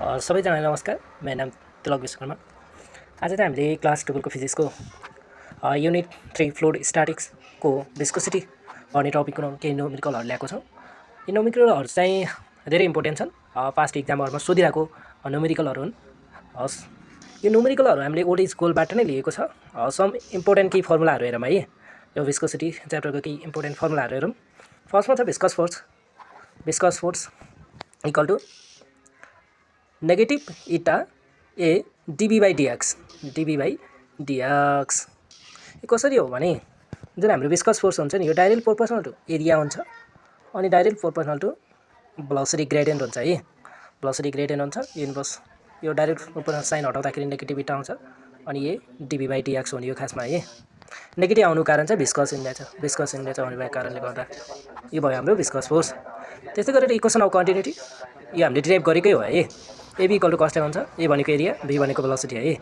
सबैजनालाई नमस्कार। मेरो नाम तिलक विश्वकर्मा। आज चाहिँ हामीले क्लास 12 को फिजिक्सको युनिट 3 फ्लुइड स्ट्याटिक्सको विस्कोसिटी भन्ने टपिकको केही न्युमेरिकलहरू ल्याएको छौँ। यी न्युमेरिकलहरू चाहिँ धेरै इम्पोर्टेन्ट छन्। पास्ट इक्जामहरूमा सोधिरहेको न्युमेरिकलहरू हुन्। यो न्युमेरिकलहरू हामीले ओल्ड इज गोल्डबाट नै लिएको छ। सम इम्पोर्टेन्ट केही फर्मुलाहरू हेरौँ है। यो विस्कोसिटी च्याप्टरको केही इम्पोर्टेन्ट फर्मुलाहरू हेरौँ। फर्स्टमा छ viscous force equal to negative eta A dv/dx यो कसरी हो भने जुन हाम्रो विस्कस फोर्स हुन्छ नि यो डाइरेक्ट प्रोपोर्सनल टु एरिया हुन्छ अनि direct proportional to velocity gradient हुन्छ है। भेलोसिटी ग्रेडियन्ट हुन्छ इन्भर्स यो डाइरेक्ट प्रोपोर्सनल साइन हटाउँदाखेरि नेगेटिभ इटा आउँछ अनि ए dv/dx हुने यो खासमा है। नेगेटिभ आउनु कारण चाहिँ विस्कस इन्डेक्स हुने भएको कारणले गर्दा यो भयो हाम्रो विस्कस फोर्स। त्यस्तै गरेर इक्वेसन अफ कन्टिन्युटी यो हामीले डिराइभ गरेकै हो है। AB इक्वल टु कन्स्ट्यान्ट हुन्छ, ए भनेको एरिया, बी भनेको भेलोसिटी है।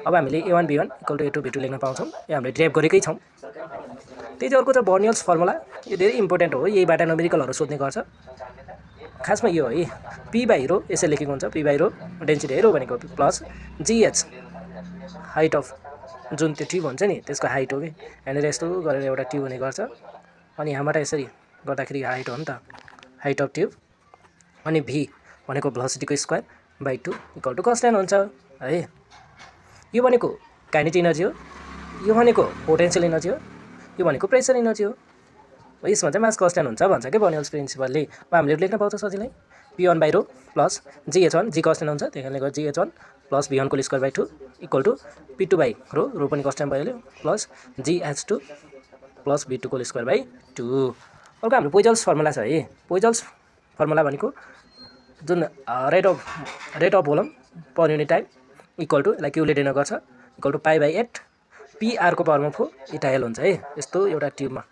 अब हामीले A1 B1 equal to A2 B2 लेख्न पाउँछौँ। यो हामीले डिराइभ गरेकै छौँ। त्यही अर्को चाहिँ बर्नियल्स फर्मुला, यो धेरै इम्पोर्टेन्ट हो। यहीबाट न्युमेरिकलहरू सोध्ने गर्छ। खासमा यो है P/ρ यसरी लेखेको हुन्छ, P/ρ डेन्सिटी है, ρ भनेको प्लस GH हाइट अफ जुन त्यो ट्युब हुन्छ नि त्यसको हाइट हो कि। यहाँनिर यस्तो गरेर एउटा ट्युब हुने गर्छ अनि यहाँबाट यसरी गर्दाखेरि हाइट हो नि त, हाइट अफ ट्युब। अनि V भनेको भेलोसिटीको square by 2 equal to constant हुन्छ है। यो भनेको काइनेटिक इनर्जी हो, यो भनेको पोटेन्सियल इनर्जी हो, यो भनेको प्रेसर इनर्जी हो। यसमा चाहिँ मास कन्स्ट्यान्ट हुन्छ भन्छ क्या बर्नियल्स प्रिन्सिपलले। अब हामीले लेख्न पाउँछ सजिलै P1/ρ प्लस GH1 जी कन्स्ट्यान्ट हुन्छ, त्यही कारणले गर्दा GH1 प्लस V1 को square by 2 equal to P2/ρ पनि कन्स्ट्यान्ट भइहाल्यो प्लस GH2 प्लस V2 को स्क्वायर बाई 2। अर्को हाम्रो पोइजल्स फर्मुला छ है। पोइजल्स फर्मुला भनेको जुन rate of volume per unit time equal to यसलाई क्युले डिनोट गर्छ इक्वल टु π/8 PR को पावरमा 4 इटाएल हुन्छ है। यस्तो एउटा ट्युबमा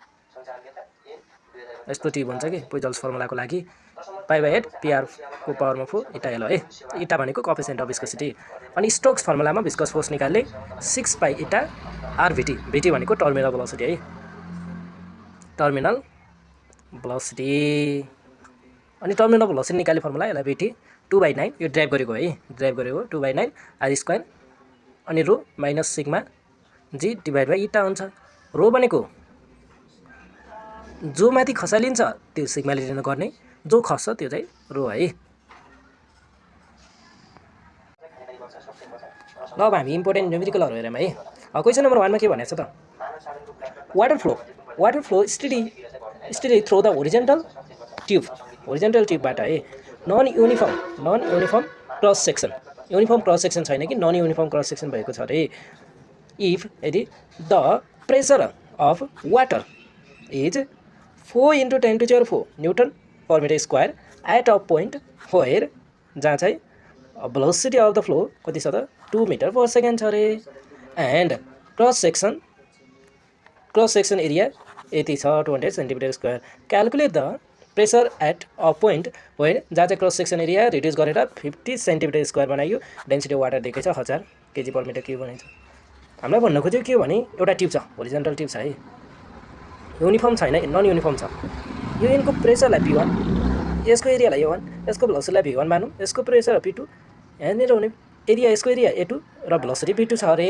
यस्तो ट्युब हुन्छ कि पोइजल्स फर्मुलाको लागि π/8 PR को पावरमा 4 इटाएल है। इटा भनेको कोएफिसिएन्ट अफ विस्कोसिटी। अनि स्टोक्स फर्मुलामा विस्कस फोर्स निकाल्ने 6π इटा RVT, VT भनेको टर्मिनल भेलोसिटी है, टर्मिनल भेलोसिटी। अनि टर्मिनल भेलोसिटी निकाल्ने फर्मुला यसलाई VT 2/9 यो ड्राइभ गरेको है, 2/9 R² अनि ρ minus sigma G divide by eta हुन्छ। ρ भनेको जो माथि खसालिन्छ त्यो सिग्माले डिनोट गर्ने, जो खस्छ त्यो चाहिँ ρ है। ल अब हामी इम्पोर्टेन्ट न्युमेरिकलहरू हेरौँ है। क्वेसन नम्बर 1 मा के भनेको छ त, water flow study through the horizontal ट्युबबाट है non uniform cross section, uniform cross section छैन कि नन युनिफर्म क्रस सेक्सन भएको छ अरे। इफ यदि the pressure of water is 4 × 10⁴ newton per metre square at a point where जहाँ चाहिँ भेलोसिटी अफ द फ्लो कति छ त 2 मिटर पर सेकेन्ड छ अरे। एन्ड क्रस सेक्सन एरिया यति छ 200 centimetre square. Calculate the pressure at a point where जहाँ चाहिँ क्रस सेक्सन एरिया रिड्युस गरेर 50 सेन्टिमिटर स्क्वायर बनाइयो। डेन्सिटी अफ वाटर दिएकै छ 1000 kg पर मिटर क्युब भनिन्छ। हामीलाई भन्नु खोज्यो के हो भने एउटा ट्युब छ, होरिजेन्टल ट्युब छ है, युनिफर्म छैन, नन युनिफर्म छ। यो यिनको प्रेसरलाई P1, यसको एरियालाई A1, यसको भेलोसिटीलाई V1 मानौँ, यसको प्रेसर P2, यहाँनिर हुने एरिया यसको एरिया A2 र भेलोसिटी V2 छ अरे।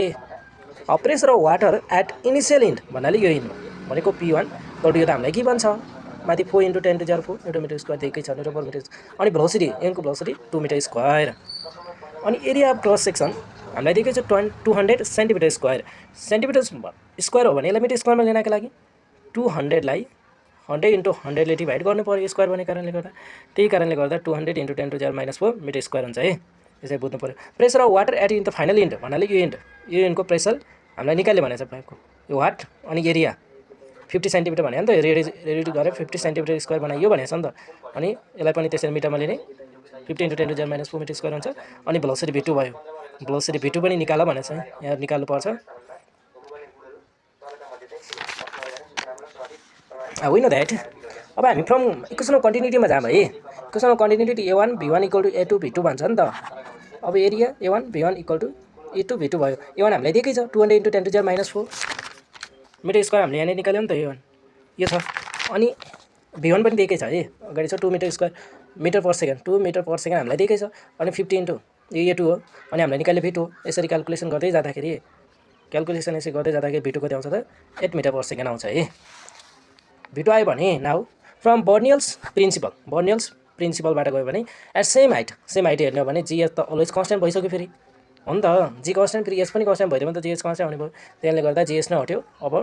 Pressure of water at initial end भन्नाले यो इन्ड भनेको P1 यो त हामीलाई के भन्छ माथि 4 × 10⁴ न्युटन मिटर स्क्वायर दिएकै छ, न्युटन पर मिटर। अनि भेलोसिटी यहाँको भेलोसिटी 2 मिटर स्क्वायर। अनि एरिया अफ क्रस सेक्सन हामीलाई दिएकै छ 200 सेन्टिमिटर स्क्वायर। सेन्टिमिटर स्क्वायर हो भने यसलाई मिटर स्क्वायरमा लिनको लागि 200लाई 100 × 100 ले डिभाइड गर्नु पर्यो स्क्वायर भन्ने कारणले गर्दा। त्यही कारणले गर्दा 200 × 10⁻⁴ मिटर स्क्वायर हुन्छ है। यसरी बुझ्नु पर्यो। Pressure of water at in the final end भन्नाले यो इन्डको प्रेसर हामीलाई निकाल्यो भनेको छ पाइपको यो वाट अनि एरिया 50 सेन्टिमिटर भने नि त, रेडी गरेर 50 सेन्टिमिटर स्क्वायर बनाइयो भनेको छ नि त। अनि यसलाई पनि त्यसरी मिटरमा लिने 50 × 10⁻⁴ मिटर स्क्वायर हुन्छ। अनि भेलोसिटी V2 भयो, भेलोसिटी V2 पनि निकाल भनेको छ, यहाँ निकाल्नु पर्छ। होइन द्याट। अब हामी फ्रम इक्वेसन अफ कन्टिन्युटीमा जाम है। Equation of continuity A1 B1 equal to A2 B2 भन्छ नि त। अब area A1 B1 equal to A2 B2 भयो। A1 हामीलाई दिएकै छ 200 × 10⁻⁴ मिटर स्क्वायर हामीले यहाँनिर निकाल्यो नि त A1 यो छ। अनि V1 पनि दिएकै छ है, अगाडि छ 2 metre square. Metre per second 2 metre per second हामीलाई दिएकै छ अनि 50 इन्टु यो 2 हो अनि हामीले निकाल्ने V2 यसरी क्याल्कुलेसन गर्दै जाँदाखेरि क्याल्कुलेसन यसरी गर्दै जाँदाखेरि V2 कति आउँछ त 8 मिटर पर सेकेन्ड आउँछ है V2 आयो भने नाउ फ्रम बर्नियल्स प्रिन्सिपलबाट गयो भने एट सेम हाइट हेर्ने हो भने जीएस त अलवेज कन्स्ट्यान्ट भइसक्यो फेरि हो नि त जी कन्स्ट्यान्ट फेरि एस पनि कन्स्ट्यान्ट भइदियो भने त जीएस कन्स्ट्यान्ट हुने भयो त्यसले गर्दा जीएस नै हट्यो अब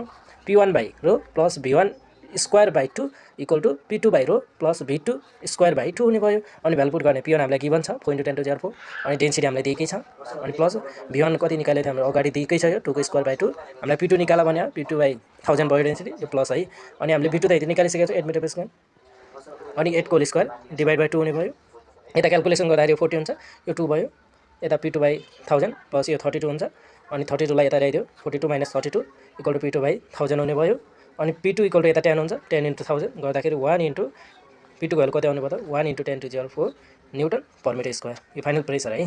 P1 by rho plus V1 square by 2 equal to P2 by rho plus V2 square by 2 हुने भयो अनि भ्यालु पुट गर्ने P1 हामीलाई गिभन छ 4 अनि डेन्सिटी हामीलाई दिएकै छ अनि प्लस V1 कति निकाले थियो हाम्रो अगाडि दिएकै छ यो 2 को स्क्वायर बाई 2 हामीलाई P2 निकाला भने P2 बाई 1000 भयो डेन्सिटी यो प्लस है अनि हामीले V2 त यति निकालिसकेको छ 8 मिटर पर सेकेन्ड अनि 8 को स्क्वायर डिभाइड बाई 2 हुने भयो यता क्याल्कुलेसन गर्दाखेरि 40 हुन्छ यो 2 भयो यता P2 बाई 1000 प्लस यो 32 हुन्छ अनि 32 लाई यता ल्याइदियो 42 minus 32 equal to P2 by 1000 हुने भयो अनि P2 इक्वल टु यता 10 हुन्छ 10 इन्टु 1000 गर्दाखेरि 1 इन्टु P2 भ्यालु कति आउने भयो त 1 into 10 to 0 4 newton per metre square यो फाइनल प्रेसर है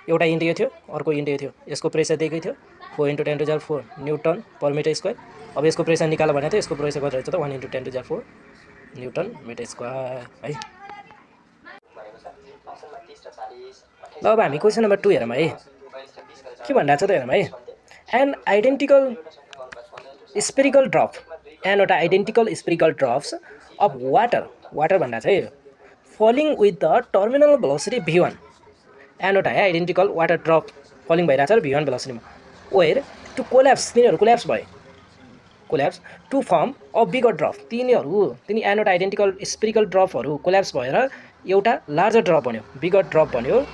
एउटा इन्टु यो थियो अर्को इन्टु यो थियो यसको प्रेसर दिएकै थियो 4 into 10 to 0 4 newton per metre square अब यसको प्रेसर निकाल भने त यसको प्रेसर कति रहेछ त 1 into 10 to 0 4 newton metre square है ल अब हामी क्वेसन नम्बर 2 हेरौँ है के भनिरहेको छ त हेरौँ है एन आइडेन्टिकल स्पेरिकल ड्रप एनवटा identical spherical drops of water भन्दा चाहिँ falling with the terminal velocity V1 एनवटा है आइडेन्टिकल वाटर ड्रप फलिङ भइरहेछ र V1 भेलोसिटीमा वेयर टु कोल्याप्स तिनीहरू कोल्याप्स भए collapse to form a bigger drop तिनी एनवटा आइडेन्टिकल स्पेरिकल ड्रपहरू कोल्याप्स भएर एउटा लार्जर ड्रप बन्यो बिगर ड्रप बन्यो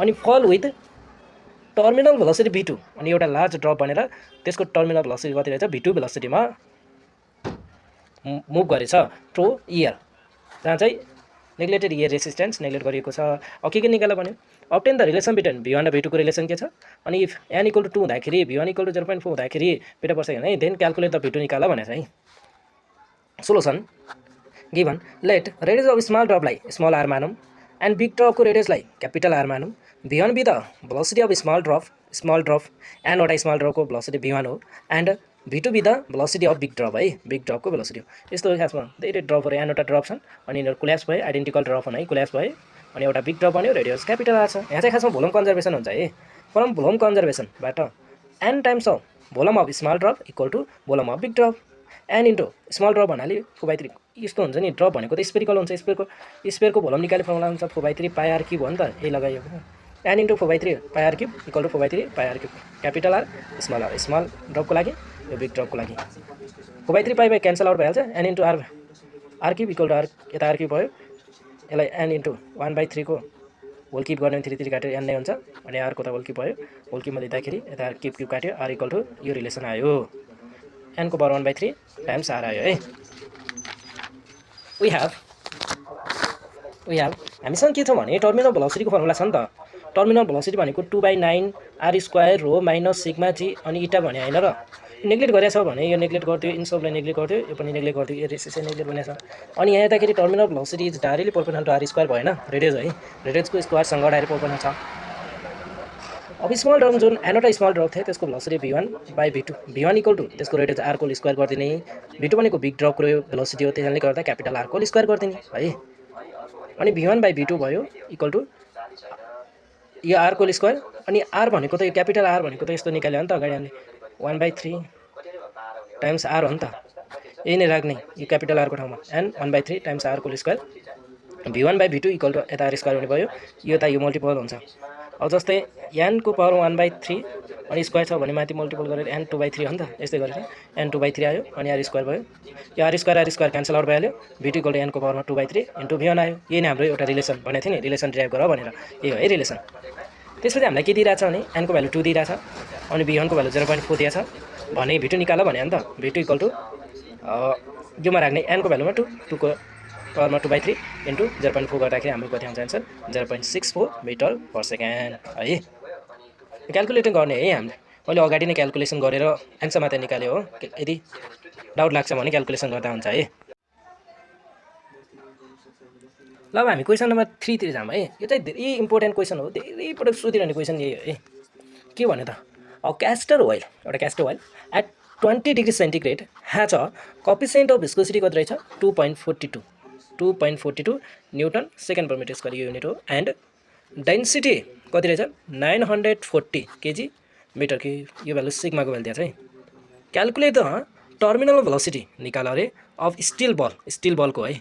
अनि फल विथ टर्मिनल भेलोसिटी V2 अनि एउटा लार्ज ड्रप बनेर त्यसको टर्मिनल भेलोसिटी कति रहेछ V2 भेलोसिटीमा मुभ गरेछ थ्रु इयर जहाँ चाहिँ नेग्लेक्टेड इयर रेसिस्टेन्स नेग्लेक्ट गरिएको छ अब के निकाल्यो भने obtain the relation between V1 र V2 को रिलेसन के छ अनि इफ n इक्वल टु 2 हुँदाखेरि V1 इक्वल टु 0.4 हुँदाखेरि मिटर पर सेकेन्ड है देन क्याल्कुलेट द V2 निकाल भनेर है solution given let radius of small ड्रपलाई स्मल आर मानौँ एन्ड बिग ड्रपको रेडियसलाई क्यापिटल आर मानौँ V1 be the velocity of small drop एनवटा स्मल ड्रपको भेलोसिटी V1 हो and V2 be the velocity of big drop है बिग ड्रपको भेलोसिटी हो यस्तो खासमा धेरै ड्रपहरू एनवटा ड्रप छन् अनि यिनीहरू कोल्याप्स भए आइडेन्टिकल ड्रप है कोल्याप्स भए अनि एउटा बिग ड्रप बन्यो रेडियस क्यापिटल आर छ यहाँ चाहिँ खासमा भोल्युम कन्जर्भेसन हुन्छ है फ्रम भोल्युम कन्जर्भेसनबाट n times of volume of small drop equal to volume of big drop n into small drop भन्नाले 4/3 यस्तो हुन्छ नि ड्रप भनेको त स्पेरिकल हुन्छ स्पेयरको भोल्युम निकाल्ने फर्मुला हुन्छ 4/3 पाई आर क्युब हो नि त यही लगाइयो n into 4/3 pi R cube equal to 4/3 pi R cube capital R small ड्रपको लागि यो बिग ड्रपको लागि 4/3 पाई क्यान्सल आउट भइहाल्छ n into R cube equal to R यता आर क्युब भयो यसलाई एन इन्टु 1/3 को होल क्युब गर्ने 3 काटेर एन नै हुन्छ अनि आरको त होल क्युब भयो होल क्युबमा लिँदाखेरि यता क्युब काट्यो आर इक्वल टु यो रिलेसन आयो एनको पावर 1/3 टाइम्स आर आयो है वी हेभ हामीसँग के छ भने टर्मिनल भेलोसिटीको फर्मुला छ नि त टर्मिनल भेलोसिटी भनेको 2/9 R square rho minus sigma G अनि इटा भने हैन र नेग्लेक्ट गरेछ भने यो नेग्लेक्ट गर्थ्यो इन्सबलाई नेग्लेक्ट गर्थ्यो यो पनि नेग्लेक्ट गर्थ्यो यो रेसिस्टेन्स नेग्लेक्ट बनेछ अनि यहाँ हेर्दाखेरि terminal velocity is directly proportional to r square भएन रेडियस है रेडियसको स्क्वायरसँग डाइरेक्ट प्रोपोर्सनल छ अब स्मल ड्रप जुन एनवटा स्मल ड्रप थियो त्यसको velocity V1/V2 V1 equal to त्यसको रेडियस आर को स्क्वायर गरिदिने V2 भनेको बिग ड्रपको भेलोसिटी हो त्यसैले गर्दा क्यापिटल आर को स्क्वायर गरिदिने है अनि V1/V2 भयो इक्वल टु यो आर को स्क्वायर अनि आर भनेको त यो क्यापिटल आर भनेको त यस्तो निकाल्यो नि त अगाडि हामीले 1/3 टाइम्स आर हो नि त यही नै राख्ने यो क्यापिटल आर को ठाउँमा एन्ड 1/3 टाइम्स आर को स्क्वायर V1/V2 इक्वल टु यता आर स्क्वायर हुने भयो यो त यो मल्टिपल हुन्छ अब जस्तै n को पावर 1/3 अनि स्क्वायर छ भने माथि मल्टिपल गरेर n 2/3 हो नि त यस्तै गरेर n 2/3 आयो अनि आर स्क्वायर भयो यो आर स्क्वायर क्यान्सल आउट भइहाल्यो V2 इक्वल टु n को पावरमा 2/3 इन्टु V1 आयो यही नै हाम्रो एउटा रिलेसन भनेको थियो नि रिलेसन ड्राइभ गर भनेर यही हो है रिलेसन त्यसपछि हामीलाई के दिइरहेछ भने n को भ्यालु 2 दिइरहेछ अनि V1 को भ्यालु 0.4 दिएछ भने V2 निकाल भने नि त V2 इक्वल टु योमा राख्ने n को भ्यालुमा 2 को पावरमा 2/3 इन्टु 0.4 गर्दाखेरि हाम्रो कति आउँछ आन्सर 0.64 मिटर पर सेकेन्ड है क्याल्कुलेटिङ गर्ने है हामीले मैले अगाडि नै क्याल्कुलेसन गरेर आन्सर मात्रै निकाल्यो हो यदि डाउट लाग्छ भने क्याल्कुलेसन गर्दा हुन्छ है ल अब हामी क्वेसन नम्बर 3 तिर जाम है यो चाहिँ धेरै इम्पोर्टेन्ट क्वेसन हो धेरै पटक सोधिरहने क्वेसन यही हो है के भने त क्यास्टर ओइल एउटा castor oil at 20 degree centigrade has a coefficient of viscosity कति रहेछ 2.42 2.42 newton second per metre square यो युनिट हो एन्ड डेन्सिटी कति रहेछ 940 केजी मिटर कि यो भ्यालु सिग्माको भ्यालु दिएको छ है क्याल्कुलेट द टर्मिनल भेलोसिटी निकाल अरे अफ स्टिल बलको है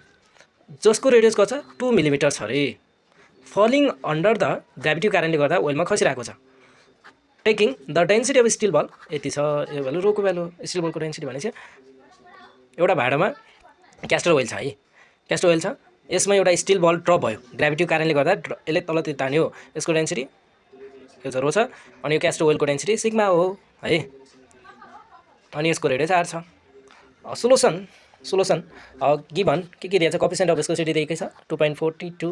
जसको रेडियस कति छ 2 मिलिमिटर छ अरे फलिङ अन्डर द ग्राभिटी कारणले गर्दा ओइलमा खसिरहेको छ taking the density of steel ball यति छ यो भ्यालु रोको भ्यालु स्टिल बलको डेन्सिटी भनेपछि एउटा भाँडामा क्यास्टर ओइल छ है क्यास्टर ओइल छ यसमा एउटा स्टिल बल ड्रप भयो ग्राभिटी कारणले गर्दा यसले तलतिर तान्यो यसको डेन्सिटी यो चाहिँ रो छ अनि यो क्यास्टर ओइलको डेन्सिटी सिग्मा हो है अनि यसको रेडियस r छ सोलुसन गिभन के दिएको छ कोएफिसिएन्ट अफ विस्कोसिटी दिएकै छ 2.42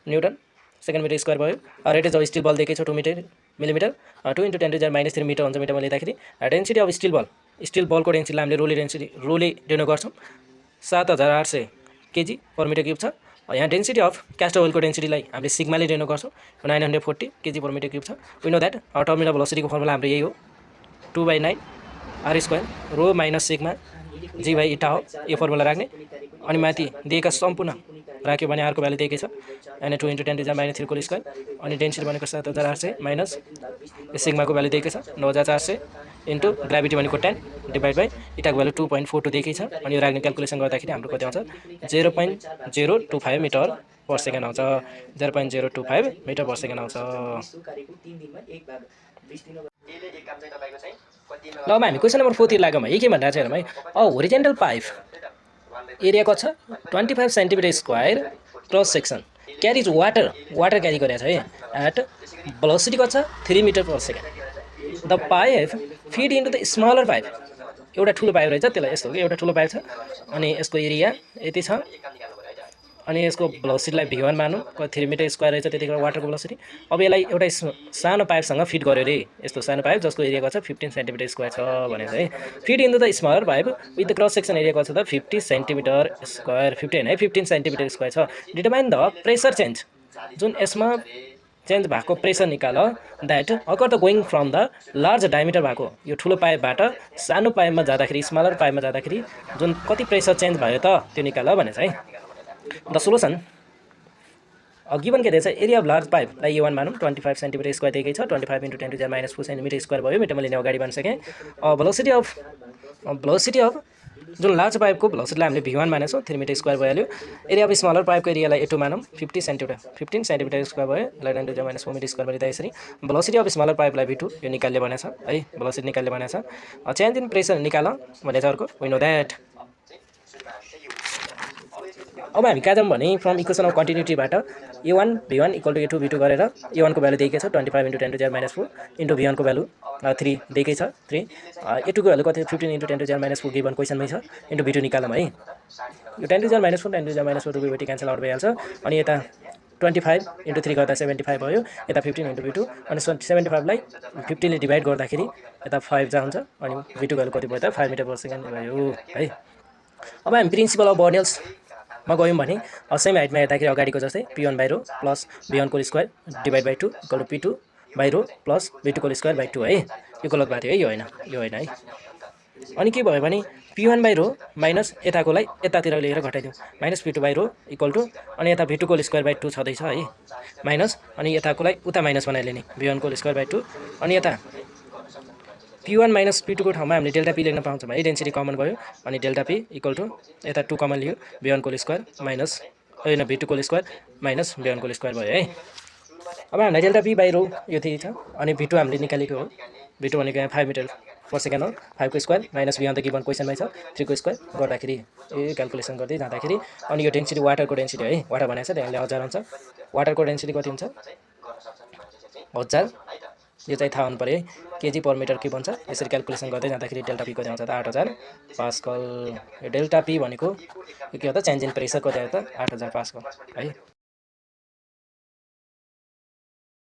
न्युटन सेकेन्ड मिटर स्क्वायर भयो रेडियस अफ स्टिल बल दिएकै छ 2 मिलिमिटर 2 × 10⁻³ मिटर हुन्छ मिटरमा लेख्दाखेरि डेन्सिटी अफ स्टिल बलको डेन्सिटीलाई हामीले रोले डिनोट गर्छौँ 7800 केजी पर मिटर क्युब छ यहाँ डेन्सिटी अफ क्यास्टर ओइलको डेन्सिटीलाई हामीले सिग्माले डिनोट गर्छौँ 940 केजी पर मिटर क्युब छ वी नो दैट टर्मिनल भेलोसिटीको फर्मुला हाम्रो यही हो 2/9 r square rho minus sigma g/η हो यो फर्मुला राख्ने अनि माथि दिएका सम्पूर्ण राख्यो भने r को भ्यालु दिएकै छ अनि 2 × 10⁻³ होल स्क्वायर अनि डेन्सिटी भनेको 7800 माइनस सिग्माको भ्यालु दिएकै छ 9400 इन्टु ग्राभिटी भनेको 10 डिभाइड बाइ इटाको भ्यालु 2.42 दिएकै छ अनि यो राख्ने क्याल्कुलेसन गर्दाखेरि हाम्रो कति आउँछ 0.025 मिटर पर सेकेन्ड आउँछ 0.025 मिटर पर सेकेन्ड आउँछ ल अब हामी क्वेसन नम्बर 4 तिर लाग्यौँ है के भनिरहेको छ हेरौँ है अ होरिजेन्टल पाइप एरिया कति छ 25 centimetre square cross section carries water carry गरेको छ है एट भेलोसिटी कति छ 3 metre per second the pipe feed into the smaller pipe एउटा ठुलो पाइप रहेछ त्यसलाई यस्तो हो कि एउटा ठुलो पाइप छ अनि यसको एरिया यति छ अनि यसको भेलोसिटीलाई v1 मानौँ 3 मिटर स्क्वायर रहेछ त्यतिखेर वाटरको भेलोसिटी अब यसलाई एउटा सानो पाइपसँग फिड गर्यो रे यस्तो सानो पाइप जसको एरिया कति छ 15 सेन्टिमिटर स्क्वायर छ भनेको छ है feed into the smaller pipe with the cross section area कति छ त 50 सेन्टिमिटर स्क्वायर 50 हैन 15 सेन्टिमिटर स्क्वायर छ डिटरमाइन द प्रेसर चेन्ज जुन यसमा चेन्ज भएको प्रेसर निकाल that occur the going from the large diameter भएको यो ठुलो पाइपबाट सानो पाइपमा जाँदाखेरि स्मलर पाइपमा जाँदाखेरि जुन कति प्रेसर चेन्ज भयो त त्यो निकाल भनेछ है द सोलुसन गिभन के दिएछ एरिया अफ लार्ज पाइपलाई A1 मानौँ 25 सेन्टिमिटर स्क्वायर दिएकै छ 25 × 10⁻⁴ सेन्टिमिटर स्क्वायर भयो मिटरमा लिने अगाडि भनिसकेँ भेलोसिटी अफ जुन लार्ज पाइपको भेलोसिटीलाई हामीले v1 मानेछौँ 3 मिटर स्क्वायर भइहाल्यो एरिया अफ स्मलर पाइपको एरियालाई A2 मानौँ 15 सेन्टिमिटर स्क्वायर भयो यसलाई 10⁻⁴ मिटर स्क्वायर भनिदिँदा यसरी भेलोसिटी अफ स्मलर पाइपलाई v2 यो निकाल्ने भनेछ है भेलोसिटी निकाल्ने भनेछ चेन्ज इन प्रेसर निकाल भनेछ अर्को वी नो दैट अब हामी कहाँ जाउँ भने from equation of कन्टिन्युटीबाट A1 v1 = A2 v2 गरेर A1 को भ्यालु दिएकै छ 25 × 10⁻⁴ इन्टु v1 को भ्यालु 3 दिएकै छ 3 A2 को भ्यालु कति 15 × 10⁻⁴ गिभन क्वेसनमै छ इन्टु v2 निकालौँ है यो 10⁻⁴ 10⁻⁴ दुवैपट्टि क्यान्सल आउट भइहाल्छ अनि यता 25 × 3 गर्दा 75 भयो यता 15 × v2 अनि 75 लाई 50 ले डिभाइड गर्दाखेरि यता 5 जान्छ अनि v2 भ्यालु कति भयो त 5 मिटर पर सेकेन्ड भयो है अब हामी प्रिन्सिपल अफ बर्नल्स मा गयौँ भने सेम हाइटमा हेर्दाखेरि अगाडिको जस्तै p1/ρ प्लस v1 को square divide by 2 equal to p2/ρ plus v2 को स्क्वायर बाइ 2 है यो गलत भएको थियो है यो होइन है अनि के भयो भने p1/ρ माइनस यताकोलाई यतातिर लिएर घटाइदिउँ माइनस p2/ρ इक्वल टु अनि यता v2 को स्क्वायर बाइ 2 छँदैछ है माइनस अनि यताकोलाई उता माइनस बनाइलिने v1 को स्क्वायर बाइ 2 अनि यता p1 माइनस p2 को ठाउँमा हामीले डेल्टा p लेख्न पाउँछौँ है डेन्सिटी कमन भयो अनि डेल्टा p इक्वल टु यता 2 कमन लियो v1 को स्क्वायर माइनस होइन v2 को स्क्वायर माइनस v1 को स्क्वायर भयो है अब हामीलाई डेल्टा p/ρ यो त्यही छ अनि v2 हामीले निकालेको हो v2 भनेको यहाँ 5 मिटर पर सेकेन्ड हो 5 को स्क्वायर माइनस v1 त गिभन क्वेसनमै छ 3 को स्क्वायर गर्दाखेरि क्याल्कुलेसन गर्दै जाँदाखेरि अनि यो डेन्सिटी वाटरको डेन्सिटी है वाटर भनेको छ त्यसले 1000 हुन्छ वाटरको डेन्सिटी कति हुन्छ 1000 यो चाहिँ थाहा हुनु पर्यो केजी पर मिटर क्युब हुन्छ यसरी क्याल्कुलेसन गर्दै जाँदाखेरि डेल्टा p कति आउँछ त 8000 पास्कल यो डेल्टा p भनेको के हो त चेन्ज इन प्रेसर कति आयो त 8000 पास्कल है